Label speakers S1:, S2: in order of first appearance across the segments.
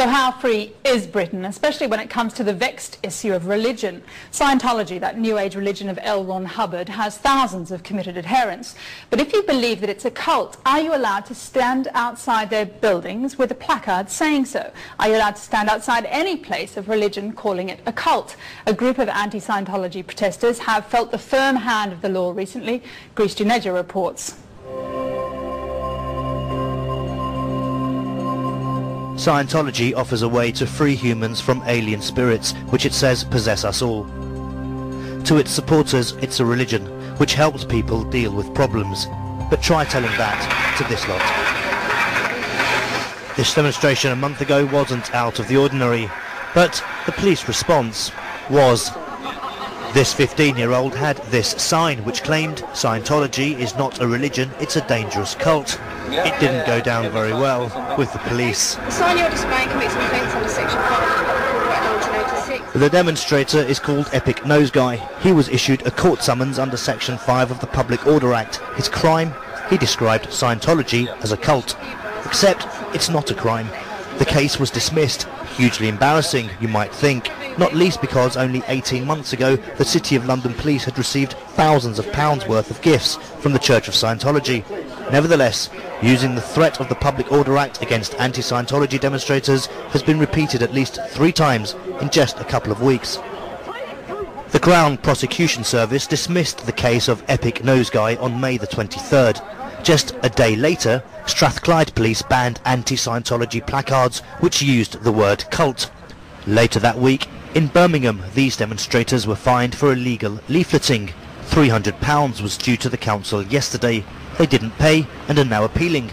S1: So how free is Britain, especially when it comes to the vexed issue of religion? Scientology, that New Age religion of L. Ron Hubbard, has thousands of committed adherents. But if you believe that it's a cult, are you allowed to stand outside their buildings with a placard saying so? Are you allowed to stand outside any place of religion calling it a cult? A group of anti-Scientology protesters have felt the firm hand of the law recently. Greece Juneja reports.
S2: Scientology offers a way to free humans from alien spirits, which it says possess us all. To its supporters, it's a religion which helps people deal with problems. But try telling that to this lot. This demonstration a month ago wasn't out of the ordinary, but the police response was. This 15-year-old had this sign which claimed Scientology is not a religion, it's a dangerous cult. It didn't go down very well with the police.
S3: The sign you're displaying commits an offence under Section 5 of the Penal Code 1986.
S2: The demonstrator is called Epic Nose Guy. He was issued a court summons under Section 5 of the Public Order Act. His crime? He described Scientology as a cult. Except it's not a crime. The case was dismissed. Hugely embarrassing, you might think, not least because only 18 months ago the City of London police had received thousands of pounds worth of gifts from the Church of Scientology. Nevertheless, using the threat of the Public Order Act against anti-Scientology demonstrators has been repeated at least 3 times in just a couple of weeks. The Crown Prosecution Service dismissed the case of Epic Nose Guy on May the 23rd. Just a day later, Strathclyde police banned anti-Scientology placards which used the word cult. Later that week, in Birmingham, these demonstrators were fined for illegal leafleting. £300 was due to the council yesterday. They didn't pay and are now appealing.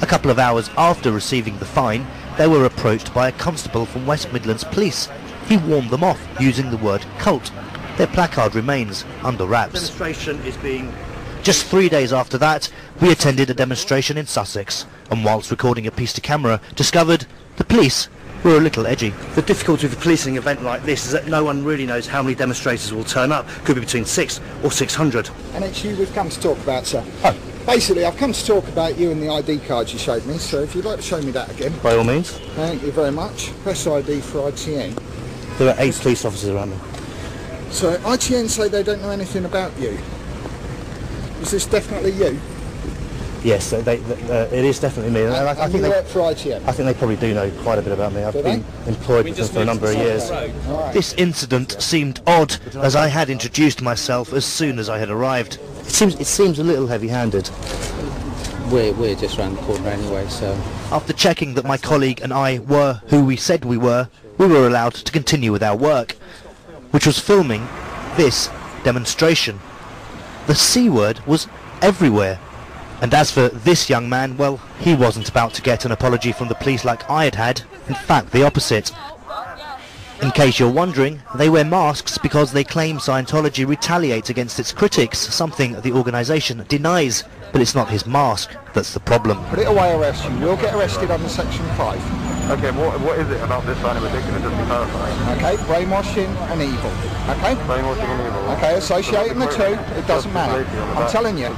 S2: A couple of hours after receiving the fine, they were approached by a constable from West Midlands Police. He warned them off using the word cult. Their placard remains under wraps. Demonstration is being... Just 3 days after that, we attended a demonstration in Sussex, and whilst recording a piece to camera, discovered the police were a little edgy. The difficulty with a policing event like this is that no one really knows how many demonstrators will turn up. Could be between 6 or 600.
S4: And it's you we've come to talk about, sir.
S2: Oh.
S4: Basically, I've come to talk about you and the ID cards you showed me, so if you'd like to show me that again.
S2: By all means.
S4: Thank you very much. Press ID for ITN.
S2: There are 8 police officers around me.
S4: So ITN say they don't know anything about you. Is this definitely you?
S2: Yes, it is definitely me. And I think
S4: you work for ITN?
S2: I think they probably do know quite a bit about me. I've been employed with them for a number of years.
S4: Right.
S2: This incident seemed odd, as I had introduced myself as soon as I had arrived. It seems a little heavy-handed.
S5: We're just round the corner anyway, so...
S2: After checking that my colleague and I were who we said we were allowed to continue with our work, which was filming this demonstration. The C word was everywhere. And as for this young man, well, he wasn't about to get an apology from the police like I had had. In fact, the opposite. In case you're wondering, they wear masks because they claim Scientology retaliates against its critics, something the organisation denies. But it's not his mask that's the problem.
S4: Put it away, arrest you. You'll get arrested under Section 5.
S6: Okay, what is it about this sign in particular, just to clarify?
S4: Okay, brainwashing and evil. Okay?
S6: Brainwashing and evil.
S4: Okay, associating the two, it doesn't matter. I'm telling you.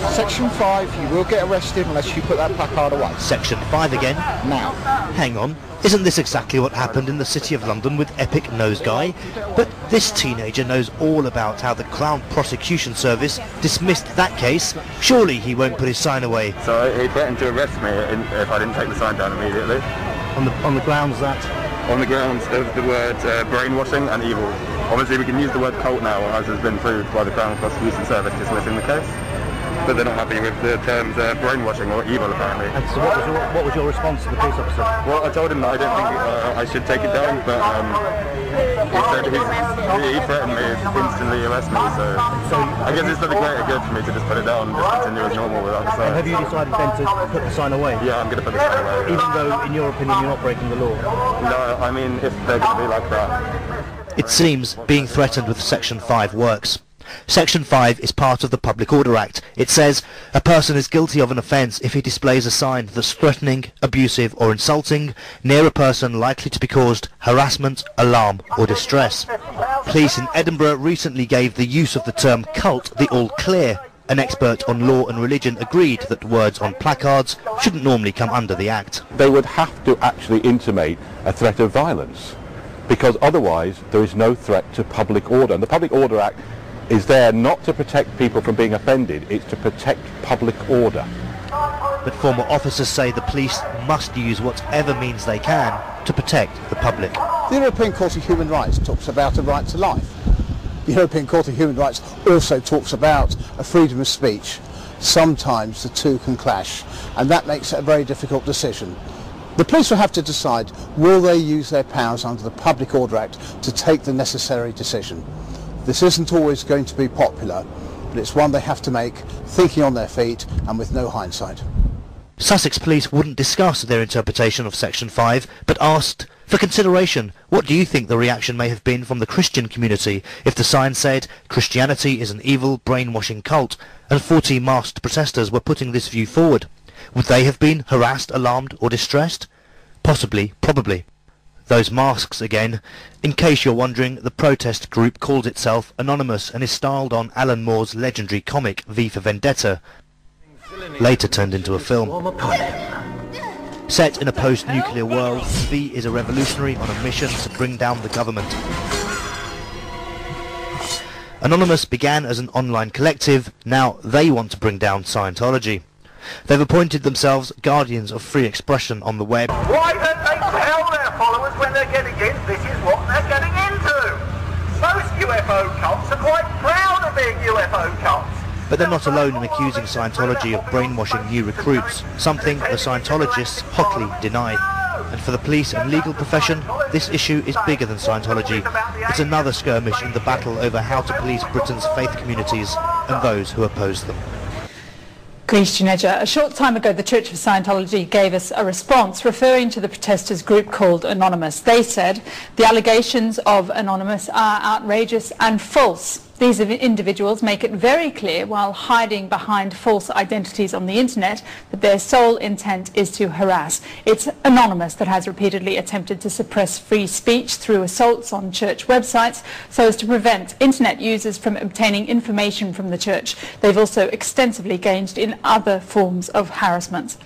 S4: Section 5, you will get arrested unless you put that placard away.
S2: Section 5 again?
S4: Now.
S2: Hang on. Isn't this exactly what happened in the City of London with Epic Nose Guy? But this teenager knows all about how the Crown Prosecution Service dismissed that case. Surely he won't put his sign away.
S6: So he threatened to arrest me if I didn't take the sign down immediately.
S2: On the grounds that?
S6: On the grounds of the word brainwashing and evil. Obviously we can use the word cult now, as has been proved by the Crown Prosecution Service dismissing the case. But they're not happy with the terms brainwashing or evil, apparently.
S2: And so what was your response to the police officer?
S6: Well, I told him that I don't think I should take it down, but he said he threatened me to instantly arrest me, so I guess it's for the greater good for me to just put it down and just continue as normal without the sign.
S2: And have you decided then to put the sign away?
S6: Yeah, I'm going to put the sign away.
S2: Even though, in your opinion, you're not breaking the law?
S6: No, I mean, if they're going to be like that.
S2: It seems being threatened with Section 5 works. Section 5 is part of the Public Order Act. It says a person is guilty of an offence if he displays a sign that's threatening, abusive or insulting near a person likely to be caused harassment, alarm or distress. Police in Edinburgh recently gave the use of the term cult the all clear An expert on law and religion agreed that words on placards shouldn't normally come under the Act.
S7: They would have to actually intimate a threat of violence, because otherwise there is no threat to public order. And the Public Order Act is there not to protect people from being offended, it's to protect public order.
S2: But former officers say the police must use whatever means they can to protect the public.
S8: The European Court of Human Rights talks about a right to life. The European Court of Human Rights also talks about a freedom of speech. Sometimes the two can clash, and that makes it a very difficult decision. The police will have to decide, will they use their powers under the Public Order Act to take the necessary decision? This isn't always going to be popular, but it's one they have to make, thinking on their feet and with no hindsight.
S2: Sussex police wouldn't discuss their interpretation of Section 5, but asked for consideration. What do you think the reaction may have been from the Christian community if the sign said Christianity is an evil, brainwashing cult, and 40 masked protesters were putting this view forward? Would they have been harassed, alarmed or distressed? Possibly, probably. Those masks again. In case you're wondering, the protest group calls itself Anonymous and is styled on Alan Moore's legendary comic V for Vendetta, later turned into a film. Set in a post-nuclear world, V is a revolutionary on a mission to bring down the government. Anonymous began as an online collective, now they want to bring down Scientology. They've appointed themselves guardians of free expression on the web.
S9: Why don't they tell their followers when they're getting in, this is what they're getting into? Most UFO cults are quite proud of being UFO cults.
S2: But they're not alone in accusing Scientology of brainwashing new recruits, something the Scientologists hotly deny. And for the police and legal profession, this issue is bigger than Scientology. It's another skirmish in the battle over how to police Britain's faith communities and those who oppose them.
S1: Christian Edger, a short time ago the Church of Scientology gave us a response referring to the protesters group called Anonymous. They said the allegations of Anonymous are outrageous and false. These individuals make it very clear, while hiding behind false identities on the internet, that their sole intent is to harass. It's Anonymous that has repeatedly attempted to suppress free speech through assaults on church websites so as to prevent internet users from obtaining information from the church. They've also extensively engaged in other forms of harassment.